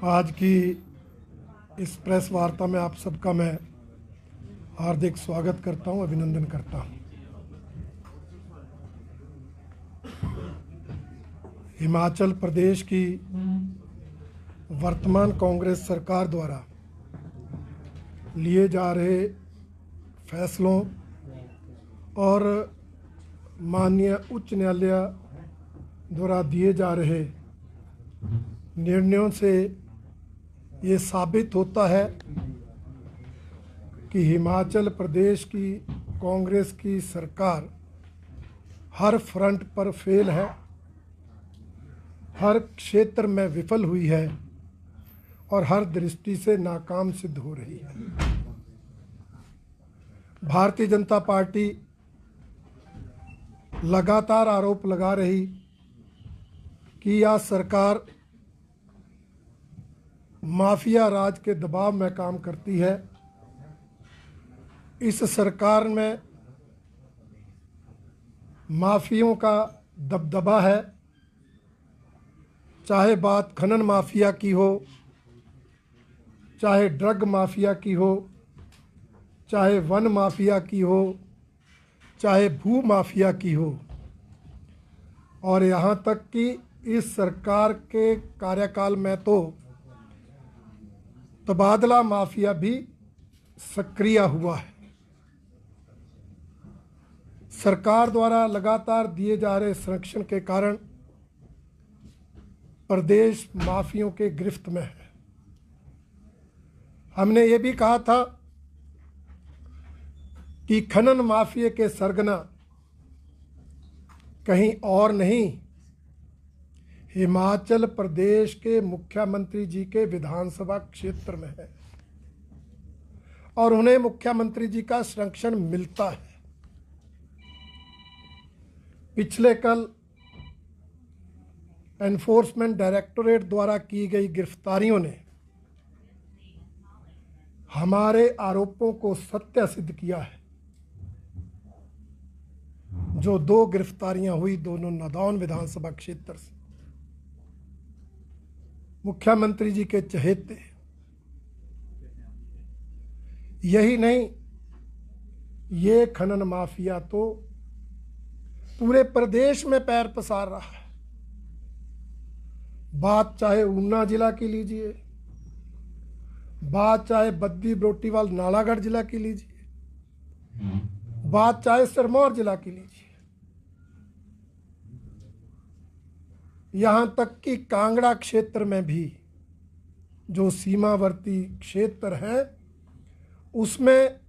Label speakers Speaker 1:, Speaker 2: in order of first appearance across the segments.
Speaker 1: आज की इस प्रेस वार्ता में आप सबका मैं हार्दिक स्वागत करता हूं, अभिनंदन करता हूं। हिमाचल प्रदेश की वर्तमान कांग्रेस सरकार द्वारा लिए जा रहे फैसलों और माननीय उच्च न्यायालय द्वारा दिए जा रहे निर्णयों से ये साबित होता है कि हिमाचल प्रदेश की कांग्रेस की सरकार हर फ्रंट पर फेल है, हर क्षेत्र में विफल हुई है और हर दृष्टि से नाकाम सिद्ध हो रही है। भारतीय जनता पार्टी लगातार आरोप लगा रही कि यह सरकार माफिया राज के दबाव में काम करती है। इस सरकार में माफियों का दबदबा है, चाहे बात खनन माफिया की हो, चाहे ड्रग माफिया की हो, चाहे वन माफिया की हो, चाहे भू माफिया की हो, और यहाँ तक कि इस सरकार के कार्यकाल में तो तबादला माफिया भी सक्रिय हुआ है। सरकार द्वारा लगातार दिए जा रहे संरक्षण के कारण प्रदेश माफियों के गिरफ्त में है। हमने ये भी कहा था कि खनन माफिया के सरगना कहीं और नहीं, हिमाचल प्रदेश के मुख्यमंत्री जी के विधानसभा क्षेत्र में है और उन्हें मुख्यमंत्री जी का संरक्षण मिलता है। पिछले कल एनफोर्समेंट डायरेक्टोरेट द्वारा की गई गिरफ्तारियों ने हमारे आरोपों को सत्य सिद्ध किया है। जो 2 गिरफ्तारियां हुई, दोनों नादौन विधानसभा क्षेत्र से, मुख्यमंत्री जी के चहेते। यही नहीं, ये खनन माफिया तो पूरे प्रदेश में पैर पसार रहा है। बात चाहे ऊना जिला की लीजिए, बात चाहे बद्दी बरोटीवाल नालागढ़ जिला की लीजिए, बात चाहे सिरमौर जिला की लीजिए, यहाँ तक कि कांगड़ा क्षेत्र में भी जो सीमावर्ती क्षेत्र है उसमें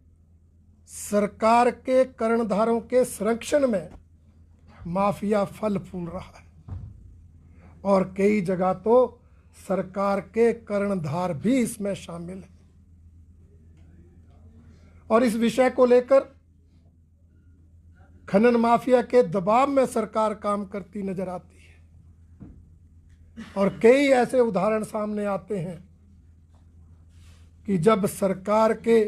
Speaker 1: सरकार के कर्णधारों के संरक्षण में माफिया फल फूल रहा है और कई जगह तो सरकार के कर्णधार भी इसमें शामिल है। और इस विषय को लेकर खनन माफिया के दबाव में सरकार काम करती नजर आती है और कई ऐसे उदाहरण सामने आते हैं कि जब सरकार के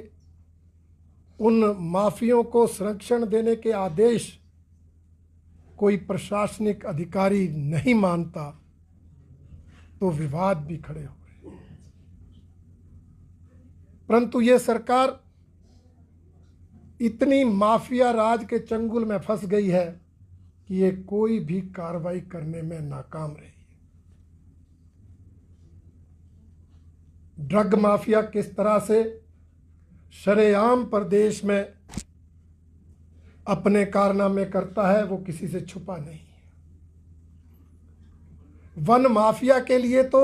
Speaker 1: उन माफियों को संरक्षण देने के आदेश कोई प्रशासनिक अधिकारी नहीं मानता तो विवाद भी खड़े हो रहे। परंतु ये सरकार इतनी माफिया राज के चंगुल में फंस गई है कि ये कोई भी कार्रवाई करने में नाकाम रही। ड्रग माफिया किस तरह से शरेआम प्रदेश में अपने कारनामे करता है वो किसी से छुपा नहीं है। वन माफिया के लिए तो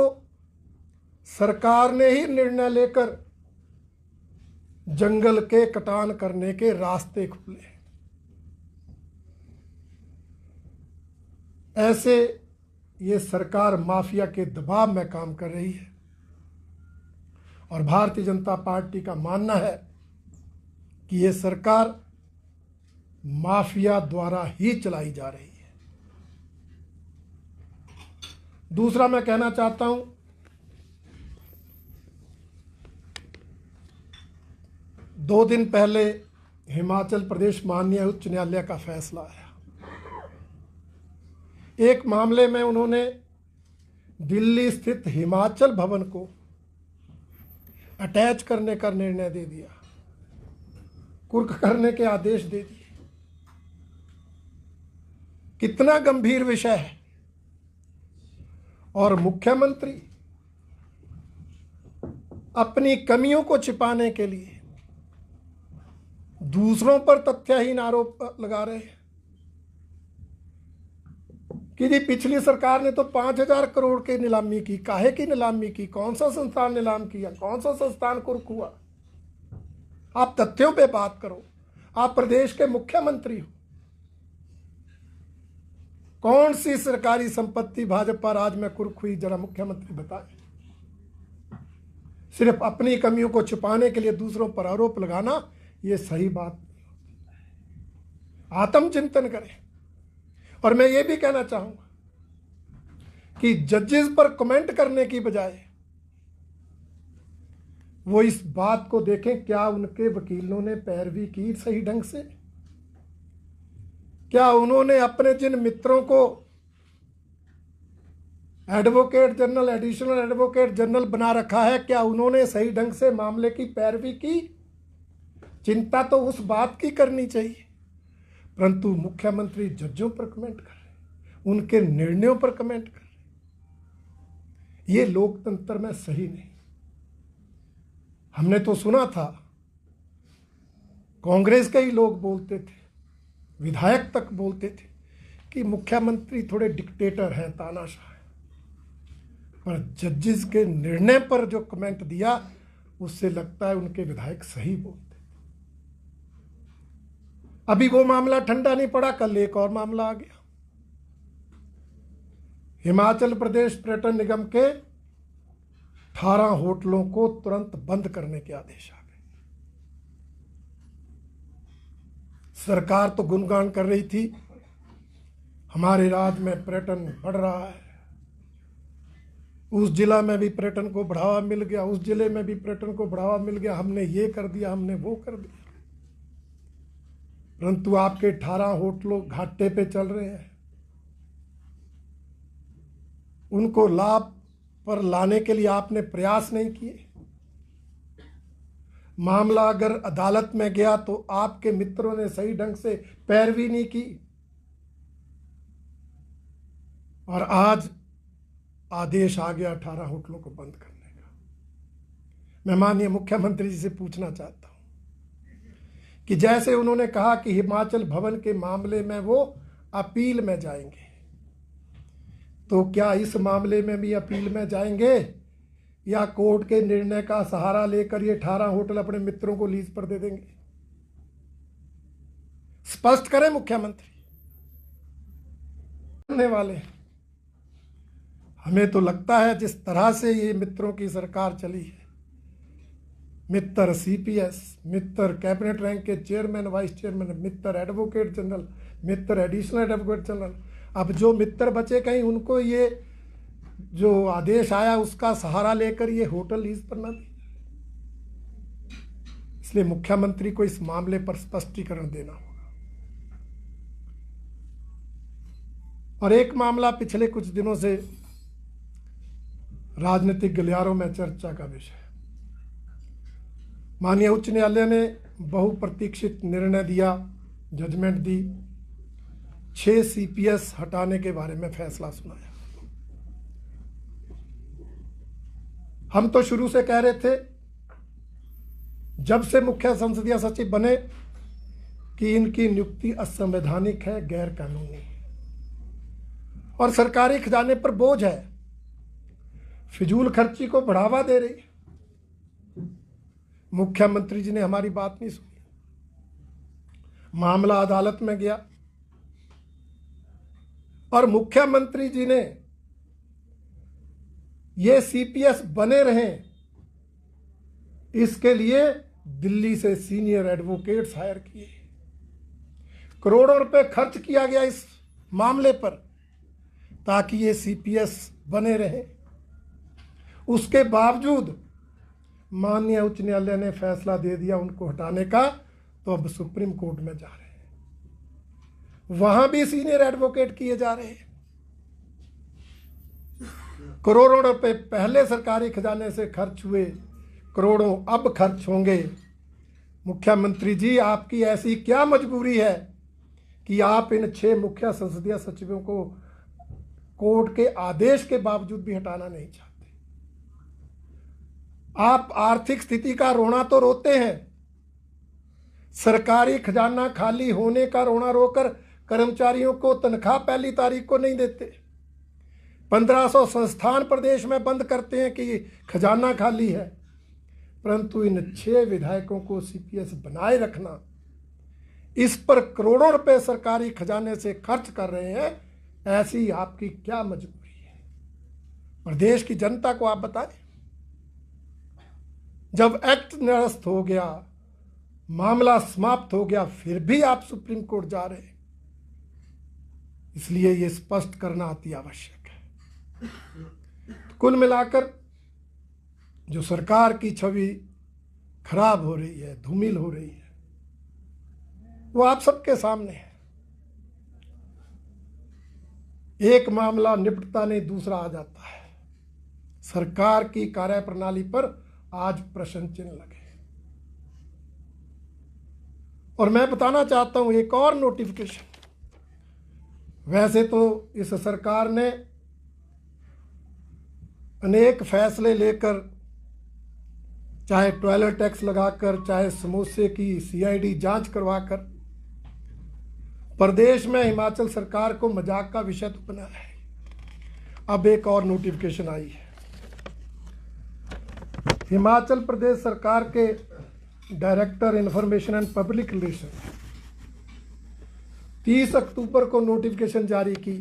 Speaker 1: सरकार ने ही निर्णय लेकर जंगल के कटान करने के रास्ते खुले। ऐसे ये सरकार माफिया के दबाव में काम कर रही है और भारतीय जनता पार्टी का मानना है कि ये सरकार माफिया द्वारा ही चलाई जा रही है। दूसरा मैं कहना चाहता हूं, 2 दिन पहले हिमाचल प्रदेश माननीय उच्च न्यायालय का फैसला आया। एक मामले में उन्होंने दिल्ली स्थित हिमाचल भवन को अटैच करने का निर्णय दे दिया, कुर्क करने के आदेश दे दिए। कितना गंभीर विषय है। और मुख्यमंत्री अपनी कमियों को छिपाने के लिए दूसरों पर तथ्यहीन आरोप लगा रहे हैं कि जी पिछली सरकार ने तो 5,000 करोड़ की नीलामी की। काहे की नीलामी की? कौन सा संस्थान नीलाम किया? कौन सा संस्थान कुर्क हुआ? आप तथ्यों पे बात करो। आप प्रदेश के मुख्यमंत्री हो। कौन सी सरकारी संपत्ति भाजपा राज में कुर्क हुई, जरा मुख्यमंत्री बताएं। सिर्फ अपनी कमियों को छुपाने के लिए दूसरों पर आरोप लगाना, यह सही बात नहीं होती। आत्मचिंतन करें। और मैं ये भी कहना चाहूंगा कि जजेस पर कमेंट करने की बजाय वो इस बात को देखें, क्या उनके वकीलों ने पैरवी की सही ढंग से? क्या उन्होंने अपने जिन मित्रों को advocate general, additional advocate general बना रखा है, क्या उन्होंने सही ढंग से मामले की पैरवी की? चिंता तो उस बात की करनी चाहिए। परंतु मुख्यमंत्री जजों पर कमेंट कर रहे, उनके निर्णयों पर कमेंट कर रहे। ये लोकतंत्र में सही नहीं। हमने तो सुना था, कांग्रेस के ही लोग बोलते थे, विधायक तक बोलते थे कि मुख्यमंत्री थोड़े डिक्टेटर हैं, तानाशाह हैं। पर जजेस के निर्णय पर जो कमेंट दिया, उससे लगता है उनके विधायक सही बोलते। अभी वो मामला ठंडा नहीं पड़ा, कल एक और मामला आ गया। हिमाचल प्रदेश पर्यटन निगम के 18 होटलों को तुरंत बंद करने के आदेश आ गए। सरकार तो गुणगान कर रही थी, हमारे राज्य में पर्यटन बढ़ रहा है, उस जिला में भी पर्यटन को बढ़ावा मिल गया, उस जिले में भी पर्यटन को बढ़ावा मिल गया, हमने ये कर दिया, हमने वो कर दिया। परंतु आपके 18 होटलों घाटे पे चल रहे हैं। उनको लाभ पर लाने के लिए आपने प्रयास नहीं किए। मामला अगर अदालत में गया तो आपके मित्रों ने सही ढंग से पैरवी नहीं की। और आज आदेश आ गया 18 होटलों को बंद करने का। मैं माननीय मुख्यमंत्री जी से पूछना चाहता हूं कि जैसे उन्होंने कहा कि हिमाचल भवन के मामले में वो अपील में जाएंगे, तो क्या इस मामले में भी अपील में जाएंगे या कोर्ट के निर्णय का सहारा लेकर ये 18 होटल अपने मित्रों को लीज पर दे देंगे? स्पष्ट करें मुख्यमंत्री। करने वाले हैं। हमें तो लगता है जिस तरह से ये मित्रों की सरकार चली है, मित्र सीपीएस, मित्र कैबिनेट रैंक के चेयरमैन, वाइस चेयरमैन, मित्र एडवोकेट जनरल, मित्र एडिशनल एडवोकेट जनरल, अब जो मित्र बचे कहीं उनको ये जो आदेश आया उसका सहारा लेकर ये होटल लीज पर ना दे। इसलिए मुख्यमंत्री को इस मामले पर स्पष्टीकरण देना होगा। और एक मामला पिछले कुछ दिनों से राजनीतिक गलियारों में चर्चा का विषय है। माननीय उच्च न्यायालय ने बहुप्रतीक्षित निर्णय दिया, जजमेंट दी, 6 सीपीएस हटाने के बारे में फैसला सुनाया। हम तो शुरू से कह रहे थे, जब से मुख्य संसदीय सचिव बने, कि इनकी नियुक्ति असंवैधानिक है, गैर कानूनी है और सरकारी खजाने पर बोझ है, फिजूल खर्ची को बढ़ावा दे रही है। मुख्यमंत्री जी ने हमारी बात नहीं सुनी। मामला अदालत में गया और मुख्यमंत्री जी ने ये सीपीएस बने रहें, इसके लिए दिल्ली से सीनियर एडवोकेट्स हायर किए। करोड़ों रुपए खर्च किया गया इस मामले पर ताकि ये सीपीएस बने रहे। उसके बावजूद माननीय उच्च न्यायालय ने फैसला दे दिया उनको हटाने का, तो अब सुप्रीम कोर्ट में जा रहे हैं, वहां भी सीनियर एडवोकेट किए जा रहे हैं। करोड़ों रुपए पहले सरकारी खजाने से खर्च हुए, करोड़ों अब खर्च होंगे। मुख्यमंत्री जी, आपकी ऐसी क्या मजबूरी है कि आप इन 6 मुख्य संसदीय सचिवों को कोर्ट के आदेश के बावजूद भी हटाना नहीं चाहते? आप आर्थिक स्थिति का रोना तो रोते हैं, सरकारी खजाना खाली होने का रोना रोकर कर्मचारियों को तनख्वाह पहली तारीख को नहीं देते, 1500 संस्थान प्रदेश में बंद करते हैं कि खजाना खाली है, परंतु इन 6 विधायकों को सीपीएस बनाए रखना, इस पर करोड़ों रुपए सरकारी खजाने से खर्च कर रहे हैं। ऐसी आपकी क्या मजबूरी है? प्रदेश की जनता को आप बताएं। जब एक्ट निरस्त हो गया, मामला समाप्त हो गया, फिर भी आप सुप्रीम कोर्ट जा रहे हैं। इसलिए यह स्पष्ट करना अति आवश्यक है। कुल मिलाकर जो सरकार की छवि खराब हो रही है, धूमिल हो रही है, वो आप सबके सामने है। एक मामला निपटता नहीं, दूसरा आ जाता है। सरकार की कार्यप्रणाली पर आज प्रश्न चिन्ह लगे। और मैं बताना चाहता हूं एक और नोटिफिकेशन। वैसे तो इस सरकार ने अनेक फैसले लेकर, चाहे टॉयलेट टैक्स लगाकर, चाहे समोसे की सीआईडी जांच करवाकर, प्रदेश में हिमाचल सरकार को मजाक का विषय तो बनाया है। अब एक और नोटिफिकेशन आई है। हिमाचल प्रदेश सरकार के director information and public relation 30 अक्टूबर को नोटिफिकेशन जारी की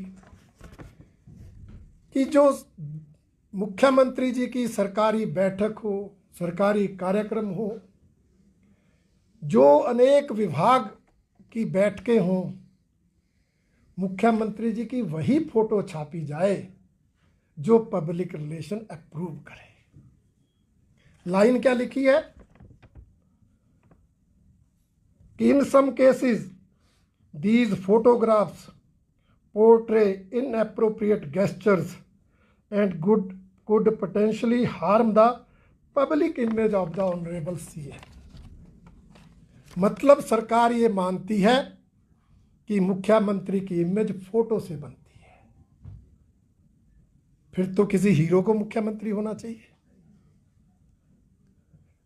Speaker 1: कि जो मुख्यमंत्री जी की सरकारी बैठक हो, सरकारी कार्यक्रम हो, जो अनेक विभाग की बैठकें हों, मुख्यमंत्री जी की वही फोटो छापी जाए जो पब्लिक रिलेशन अप्रूव करे। लाइन क्या लिखी है कि in some cases these photographs portray inappropriate gestures and could potentially harm the public image of the honorable CM। मतलब सरकार ये मानती है कि मुख्यमंत्री की इमेज फोटो से बनती है। फिर तो किसी हीरो को मुख्यमंत्री होना चाहिए।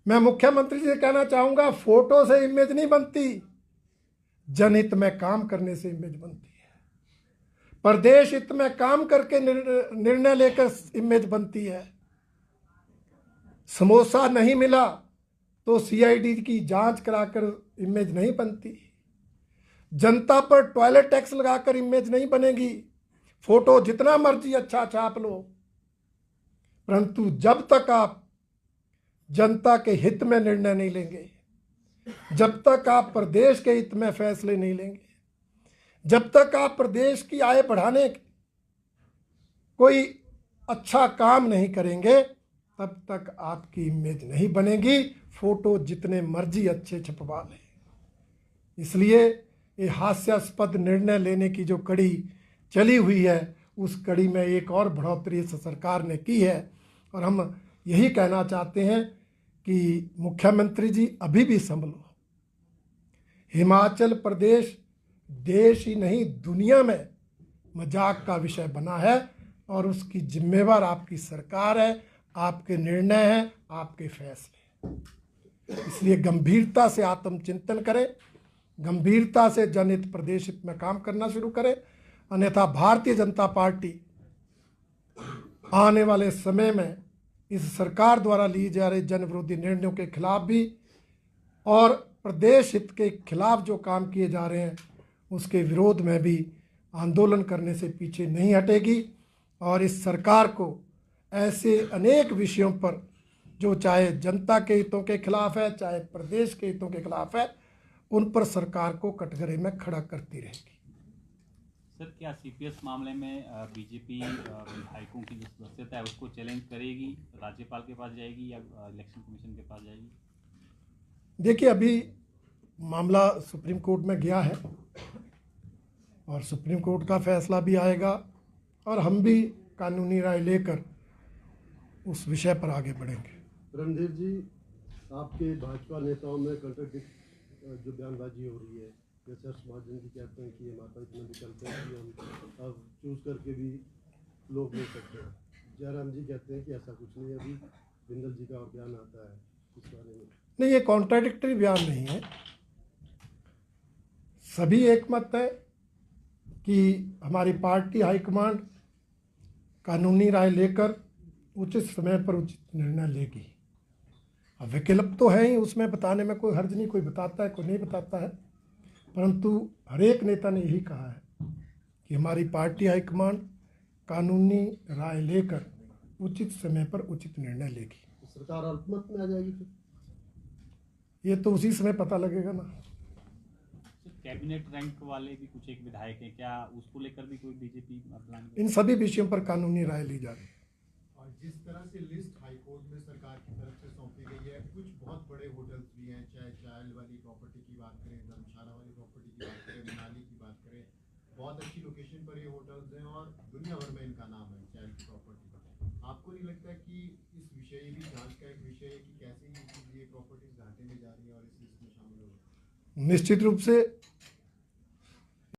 Speaker 1: मैं मुख्यमंत्री से कहना चाहूंगा, फोटो से इमेज नहीं बनती, जनहित में काम करने से इमेज बनती है। प्रदेश हित में काम करके निर्णय लेकर इमेज बनती है। समोसा नहीं मिला तो सीआईडी की जांच कराकर इमेज नहीं बनती। जनता पर टॉयलेट टैक्स लगाकर इमेज नहीं बनेगी। फोटो जितना मर्जी अच्छा छाप लो, परंतु जब तक आप जनता के हित में निर्णय नहीं लेंगे, जब तक आप प्रदेश के हित में फैसले नहीं लेंगे, जब तक आप प्रदेश की आय बढ़ाने कोई अच्छा काम नहीं करेंगे, तब तक आपकी इमेज नहीं बनेगी। फोटो जितने मर्जी अच्छे छपवा लें। इसलिए ये हास्यास्पद निर्णय लेने की जो कड़ी चली हुई है, उस कड़ी में एक और बढ़ोतरी इस सरकार ने की है। और हम यही कहना चाहते हैं कि मुख्यमंत्री जी अभी भी संभलो। हिमाचल प्रदेश देश ही नहीं दुनिया में मजाक का विषय बना है और उसकी जिम्मेवार आपकी सरकार है, आपके निर्णय हैं, आपके फैसले। इसलिए गंभीरता से आत्मचिंतन करें, गंभीरता से जनहित प्रदेश हित में काम करना शुरू करें। अन्यथा भारतीय जनता पार्टी आने वाले समय में इस सरकार द्वारा लिए जा रहे जन विरोधी निर्णयों के खिलाफ भी और प्रदेश हित के खिलाफ जो काम किए जा रहे हैं उसके विरोध में भी आंदोलन करने से पीछे नहीं हटेगी। और इस सरकार को ऐसे अनेक विषयों पर जो चाहे जनता के हितों के खिलाफ है, चाहे प्रदेश के हितों के खिलाफ है, उन पर सरकार को कटघरे में खड़ा करती रहेगी।
Speaker 2: सर, क्या सीपीएस मामले में बीजेपी विधायकों की जो सदस्यता है उसको चैलेंज करेगी, राज्यपाल के पास जाएगी या इलेक्शन कमीशन के पास जाएगी?
Speaker 1: देखिए, अभी मामला सुप्रीम कोर्ट में गया है और सुप्रीम कोर्ट का फैसला भी आएगा और हम भी कानूनी राय लेकर उस विषय पर आगे बढ़ेंगे।
Speaker 3: रणधीर जी, आपके भाजपा नेताओं में कंट्राडिक्ट जो बयानबाजी हो रही है, जैसे हर्ष महाजन जी कहते हैं कि हमारे पास इतना विकल्प है कि हम अब चूज करके भी लोग ले सकते हैं। जयराम जी कहते हैं कि ऐसा कुछ नहीं है, अभी बिंदल जी का बयान आता है इस बारे में।
Speaker 1: नहीं, ये कॉन्ट्राडिक्टरी बयान नहीं है। सभी एकमत है कि हमारी पार्टी हाईकमांड कानूनी राय लेकर उचित समय पर उचित निर्णय लेगी। अब विकल्प तो है ही, उसमें बताने में कोई हर्ज नहीं, कोई बताता है कोई नहीं बताता है, परंतु हर एक नेता ने यही कहा है कि हमारी पार्टी हाईकमांड कानूनी राय लेकर उचित समय पर उचित निर्णय लेगी।
Speaker 3: तो सरकार अल्पमत में आ जाएगी फिर?
Speaker 1: ये तो उसी समय पता लगेगा ना।
Speaker 2: सर, कैबिनेट रैंक वाले भी कुछ एक विधायक हैं, क्या उसको लेकर भी कोई बीजेपी प्लान?
Speaker 1: इन सभी विषयों पर कानूनी राय ली जा रही है।
Speaker 4: और जिस तरह से लिस्ट हाईकोर्ट में सरकार की तरफ से सौंपी गई है, कुछ बहुत बड़े होटल्स भी हैं, चाहे चायल वाली प्रॉपर्टी की बात करें, धर्मशाला वाली प्रॉपर्टी की बात करें, मनाली की बात करें, बहुत अच्छी लोकेशन पर ये होटल्स हैं और दुनिया भर में इनका नाम है चायल की प्रॉपर्टी का। आपको नहीं लगता कि इस विषय भी जांच का एक विषय है कि कैसे ये प्रॉपर्टीज घाटे में जा रही है और इस लिस्ट में शामिल हो?
Speaker 1: निश्चित रूप से